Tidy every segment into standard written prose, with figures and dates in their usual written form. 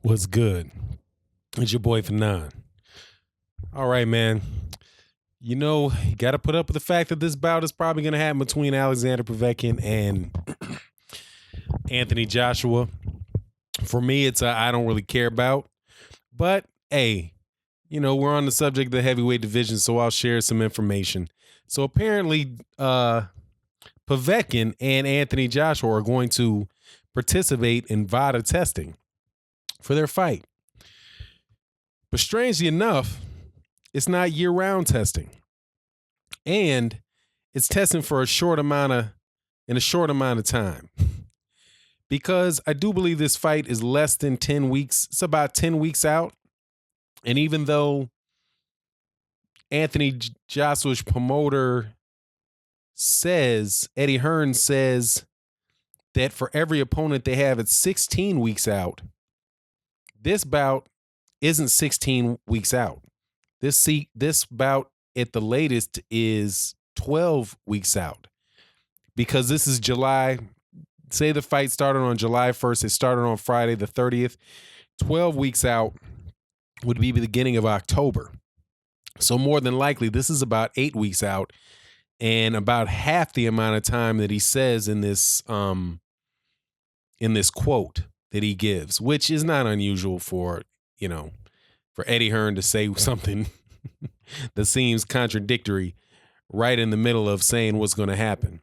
What's good? It's your boy Fanon. All right, man. You got to put up with the fact that this bout is probably going to happen between Alexander Povetkin and Anthony Joshua. For me, it's I don't really care about. But, hey, we're on the subject of the heavyweight division, so I'll share some information. So apparently, Povetkin and Anthony Joshua are going to participate in Vada testing for their fight. But strangely enough, it's not year-round testing. And it's testing for a short amount of time. Because I do believe this fight is less than 10 weeks. It's about 10 weeks out. And even though Anthony Joshua's promoter Eddie Hearn says that for every opponent they have, it's 16 weeks out. This bout isn't 16 weeks out. This bout at the latest is 12 weeks out, because this is July. Say the fight started on July 1st. It started on Friday the 30th. 12 weeks out would be the beginning of October. So more than likely, this is about 8 weeks out, and about half the amount of time that he says in this quote that he gives, which is not unusual for Eddie Hearn to say something that seems contradictory right in the middle of saying what's going to happen.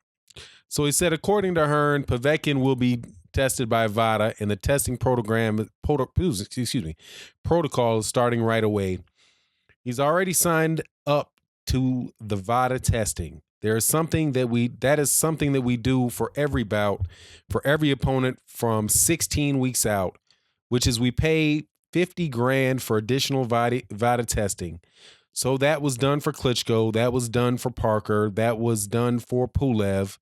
So he said, according to Hearn, Povetkin will be tested by Vada, and the testing protocol is starting right away. He's already signed up to the Vada testing. That is something that we do for every bout, for every opponent from 16 weeks out, which is we pay $50,000 for additional Vada testing. So that was done for Klitschko. That was done for Parker. That was done for Pulev,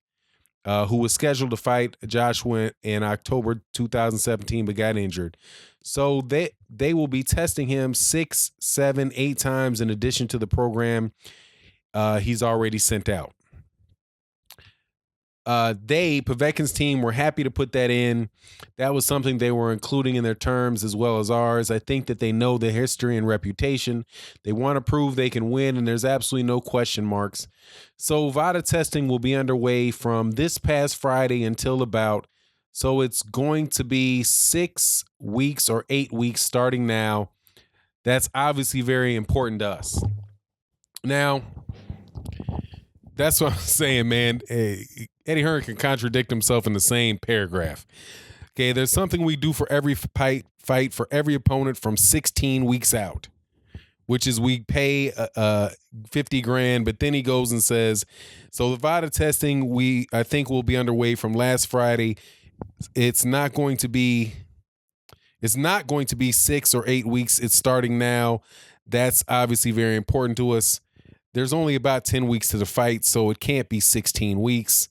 who was scheduled to fight Joshua in October 2017 but got injured. So they will be testing him 6, 7, 8 times in addition to the program he's already sent out. Povetkin's team, were happy to put that in. That was something they were including in their terms as well as ours. I think that they know the history and reputation. They want to prove they can win, and there's absolutely no question marks. So Vada testing will be underway from this past Friday until about, so it's going to be 6 weeks or 8 weeks starting now. That's obviously very important to us. Now, that's what I'm saying, man. Hey, Eddie Hearn can contradict himself in the same paragraph. Okay, there's something we do for every fight for every opponent from 16 weeks out, which is we pay $50,000. But then he goes and says, so the Vada testing I think will be underway from last Friday. It's not going to be 6 or 8 weeks. It's starting now. That's obviously very important to us. There's only about 10 weeks to the fight, so it can't be 16 weeks.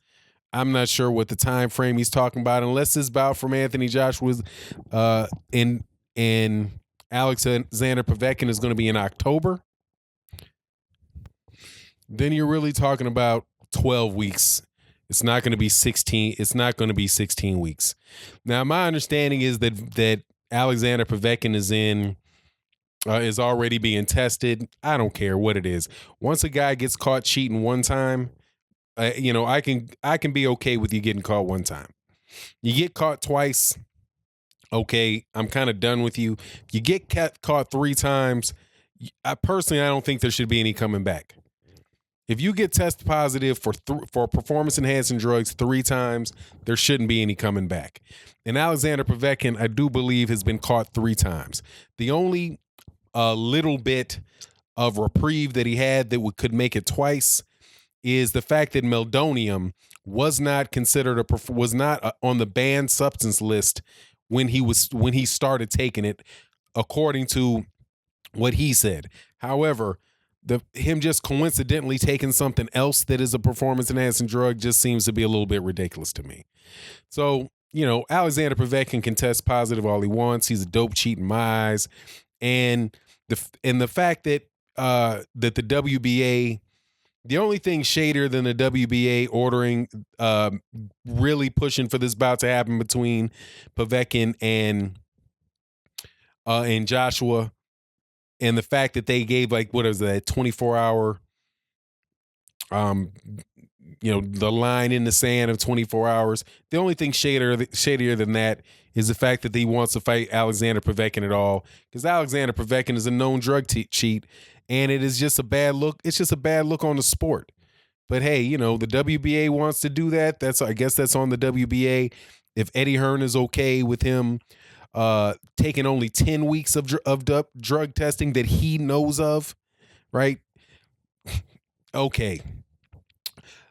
I'm not sure what the time frame he's talking about, unless this bout from Anthony Joshua and Alexander Povetkin is going to be in October. Then you're really talking about 12 weeks. It's not going to be 16. It's not going to be 16 weeks. Now, my understanding is that Alexander Povetkin is already being tested. I don't care what it is. Once a guy gets caught cheating one time, I can be okay with you getting caught one time. You get caught twice, okay, I'm kind of done with you. If you get caught 3 times, I don't think there should be any coming back. If you get tested positive for performance-enhancing drugs 3 times, there shouldn't be any coming back. And Alexander Povetkin, I do believe, has been caught 3 times. The only little bit of reprieve that he had that could make it twice is the fact that meldonium was not on the banned substance list when he started taking it, according to what he said. However, him just coincidentally taking something else that is a performance enhancing drug just seems to be a little bit ridiculous to me. So, Alexander Povetkin can test positive all he wants. He's a dope cheat in my eyes. And the fact that the WBA, the only thing shadier than the WBA ordering, really pushing for this bout to happen between Povetkin and and Joshua, and the fact that they gave like what is that 24-hour, the line in the sand of 24 hours. The only thing shadier than that is the fact that he wants to fight Alexander Povetkin at all, because Alexander Povetkin is a known drug cheat, and it is just a bad look. It's just a bad look on the sport. But hey, the WBA wants to do that. I guess that's on the WBA. If Eddie Hearn is okay with him taking only 10 weeks of drug testing that he knows of, right? Okay.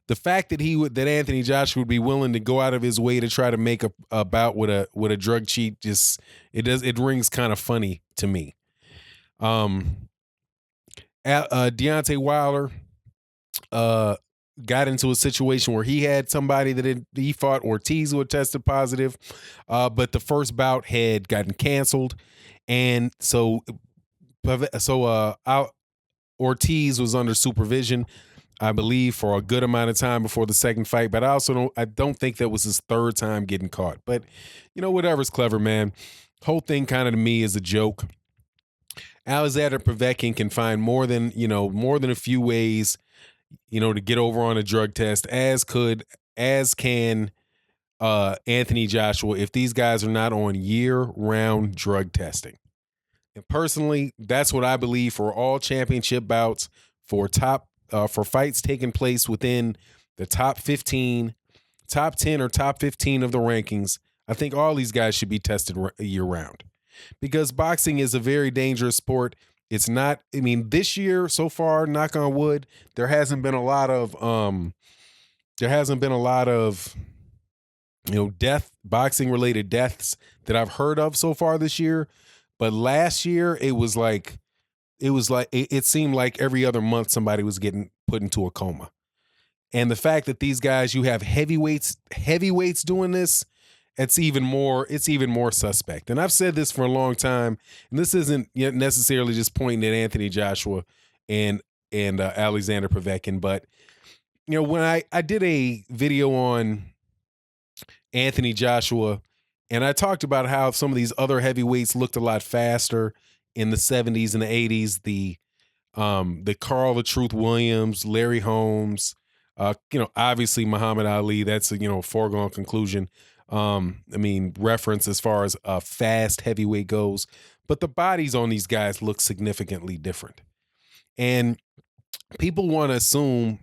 The fact that that Anthony Joshua would be willing to go out of his way to try to make a bout with a drug cheat, it rings kind of funny to me. Deontay Wilder got into a situation where he had somebody that he fought, Ortiz, who had tested positive, but the first bout had gotten canceled, and so Ortiz was under supervision, I believe, for a good amount of time before the second fight. But I don't think that was his third time getting caught. But whatever's clever, man. Whole thing kind of to me is a joke. Alexander Povetkin can find more than a few ways, to get over on a drug test, as can Anthony Joshua, if these guys are not on year-round drug testing. And personally, that's what I believe for all championship bouts, for fights taking place within the top 15, top 10, or top 15 of the rankings. I think all these guys should be tested year-round, because boxing is a very dangerous sport. It's not, this year so far, knock on wood, there hasn't been a lot of boxing related deaths that I've heard of so far this year. But last year it seemed like every other month somebody was getting put into a coma. And the fact that these guys, you have heavyweights doing this, it's even more suspect. And I've said this for a long time, and this isn't necessarily just pointing at Anthony Joshua and Alexander Povetkin, but when I did a video on Anthony Joshua, and I talked about how some of these other heavyweights looked a lot faster in the 70s and the 80s, the Carl the Truth Williams, Larry Holmes, obviously Muhammad Ali, that's a foregone conclusion. Reference as far as a fast heavyweight goes, but the bodies on these guys look significantly different. And people want to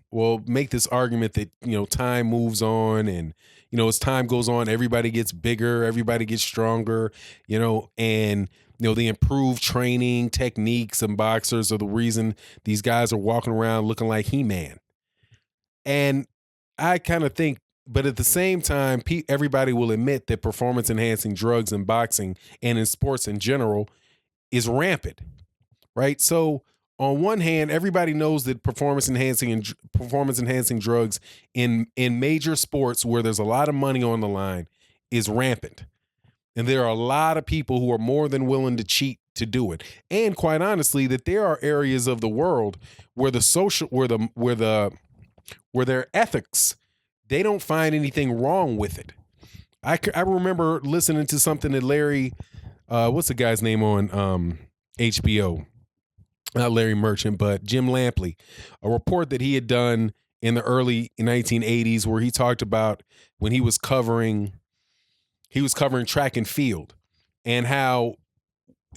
make this argument that, time moves on, and, as time goes on, everybody gets bigger, everybody gets stronger, and, the improved training techniques and boxers are the reason these guys are walking around looking like He-Man. And I kind of think, but at the same time, everybody will admit that performance-enhancing drugs in boxing and in sports in general is rampant, right? So on one hand, everybody knows that performance-enhancing drugs in major sports where there's a lot of money on the line is rampant. And there are a lot of people who are more than willing to cheat to do it. And quite honestly, that there are areas of the world where their ethics, they don't find anything wrong with it. I remember listening to something that Larry, what's the guy's name on HBO? Not Larry Merchant, but Jim Lampley, a report that he had done in the early 1980s where he talked about when he was covering track and field, and how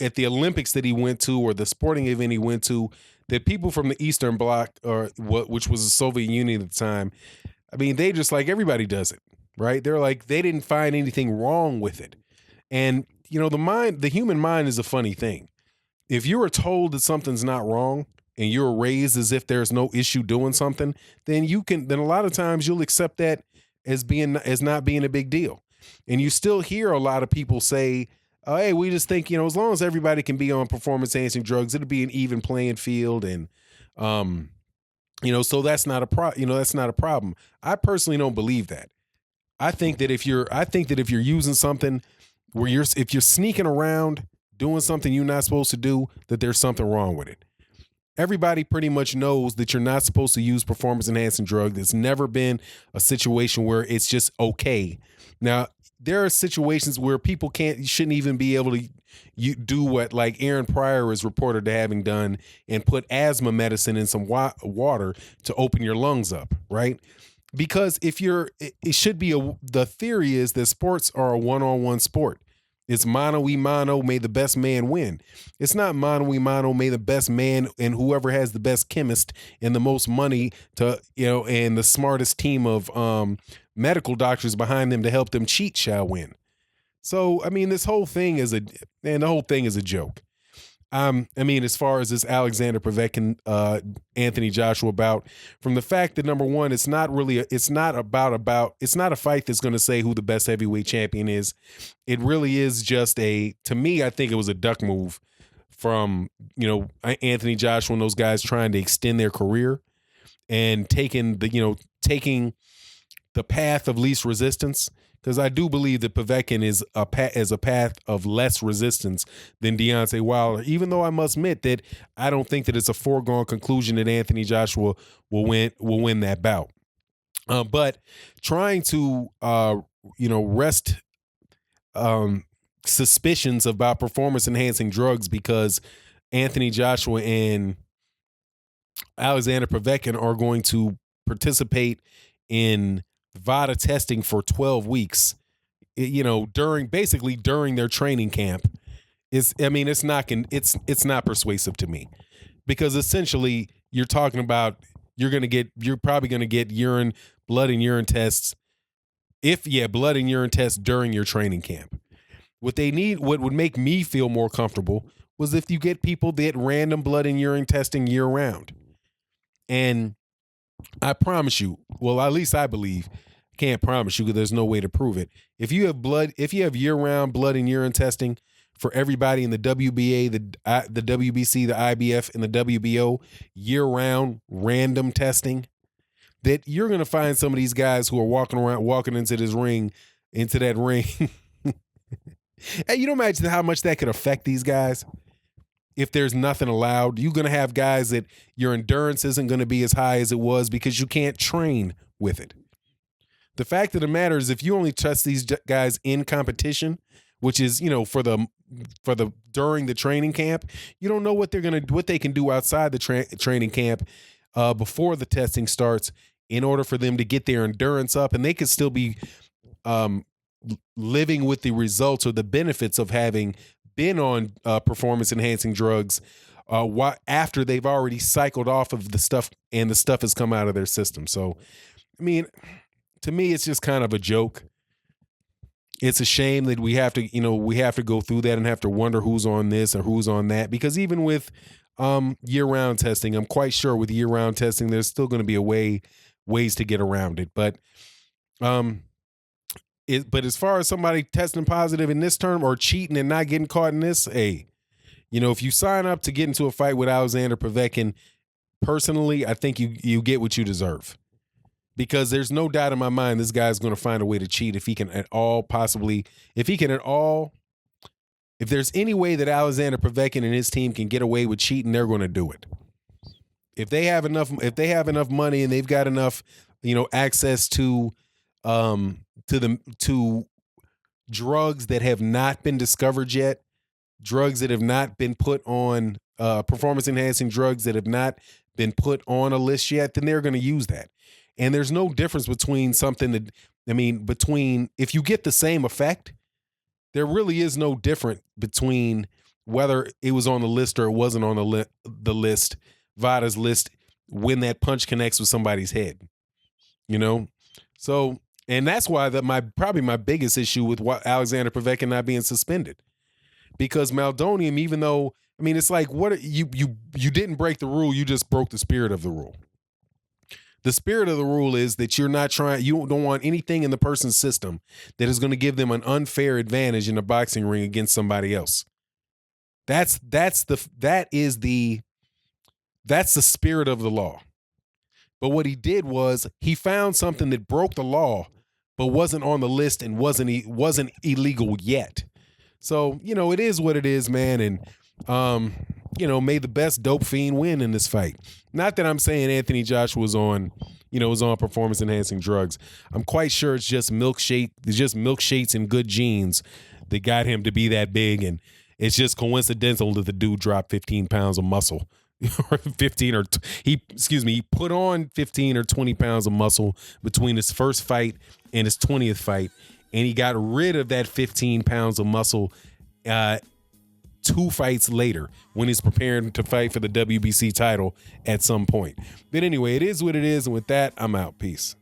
at the Olympics that he went to, or the sporting event he went to, that people from the Eastern Bloc, which was the Soviet Union at the time, they just like everybody does it, right? They're like, they didn't find anything wrong with it. And, the human mind is a funny thing. If you were told that something's not wrong and you're raised as if there's no issue doing something, then a lot of times you'll accept that as not being a big deal. And you still hear a lot of people say, oh, hey, we just think, as long as everybody can be on performance-enhancing drugs, it'll be an even playing field. And, so that's not a problem. I personally don't believe that. I think that if you're using something where if you're sneaking around doing something you're not supposed to do, that there's something wrong with it. Everybody pretty much knows that you're not supposed to use performance-enhancing drugs. There's never been a situation where it's just okay. Now, there are situations where people shouldn't even be able to do what like Aaron Pryor is reported to having done and put asthma medicine in some water to open your lungs up, right? Because if it should be the theory is that sports are a one-on-one sport. It's mano y mano, may the best man win. It's not mano y mano, may the best man and whoever has the best chemist and the most money to, and the smartest team of medical doctors behind them to help them cheat shall win. So, I mean, the whole thing is a joke. I mean, as far as this Alexander Povetkin, Anthony Joshua bout, from the fact that number one, it's not a fight that's going to say who the best heavyweight champion is. It really is just to me, I think it was a duck move from, Anthony Joshua and those guys trying to extend their career and taking the path of least resistance. Because I do believe that Povetkin is a path of less resistance than Deontay Wilder, even though I must admit that I don't think that it's a foregone conclusion that Anthony Joshua will win that bout. But trying to rest suspicions about performance-enhancing drugs because Anthony Joshua and Alexander Povetkin are going to participate in Vada testing for 12 weeks, during their training camp. It's not persuasive to me, because essentially you're talking about you're probably going to get blood and urine tests during your training camp. What would make me feel more comfortable was if you get people that random blood and urine testing year round. And I promise you, well, at least I believe, can't promise you because there's no way to prove it. If you have year-round blood and urine testing for everybody in the WBA, the WBC, the IBF, and the WBO, year-round random testing, that you're going to find some of these guys who are walking into that ring. And you don't imagine how much that could affect these guys. If there's nothing allowed, you're going to have guys that your endurance isn't going to be as high as it was because you can't train with it. The fact of the matter is, if you only test these guys in competition, which is, for the during the training camp, you don't know what they can do outside the training camp before the testing starts in order for them to get their endurance up, and they could still be living with the results or the benefits of having been on performance enhancing drugs after they've already cycled off of the stuff and the stuff has come out of their system. So, I mean, to me, it's just kind of a joke. It's a shame that we have to go through that and have to wonder who's on this or who's on that, because even with year-round testing, I'm quite sure with year-round testing, there's still going to be ways to get around it. But as far as somebody testing positive in this term or cheating and not getting caught in this, if you sign up to get into a fight with Alexander Povetkin, personally, I think you get what you deserve. Because there's no doubt in my mind this guy's going to find a way to cheat if there's any way that Alexander Povetkin and his team can get away with cheating, they're going to do it. If they have enough money and they've got enough, access to drugs that have not been discovered yet, drugs that have not been put on performance enhancing drugs that have not been put on a list yet, then they're going to use that. And there's no difference between if you get the same effect, there really is no difference between whether it was on the list or it wasn't on the list, Vada's list, when that punch connects with somebody's head, So, and that's why probably my biggest issue with Alexander Povetkin not being suspended, because Maldonium, even though, it's like, what you didn't break the rule, you just broke the spirit of the rule. The spirit of the rule is that you don't want anything in the person's system that is going to give them an unfair advantage in a boxing ring against somebody else. That's the spirit of the law. But what he did was he found something that broke the law, but wasn't on the list and wasn't illegal yet. So, it is what it is, man. And may the best dope fiend win in this fight. Not that I'm saying Anthony Joshua was on performance enhancing drugs. I'm quite sure it's just milkshakes and good genes that got him to be that big, and it's just coincidental that the dude dropped 15 pounds of muscle. Or he put on 15 or 20 pounds of muscle between his first fight and his 20th fight, and he got rid of that 15 pounds of muscle 2 fights later when he's preparing to fight for the WBC title at some point. But anyway, it is what it is, and with that, I'm out. Peace.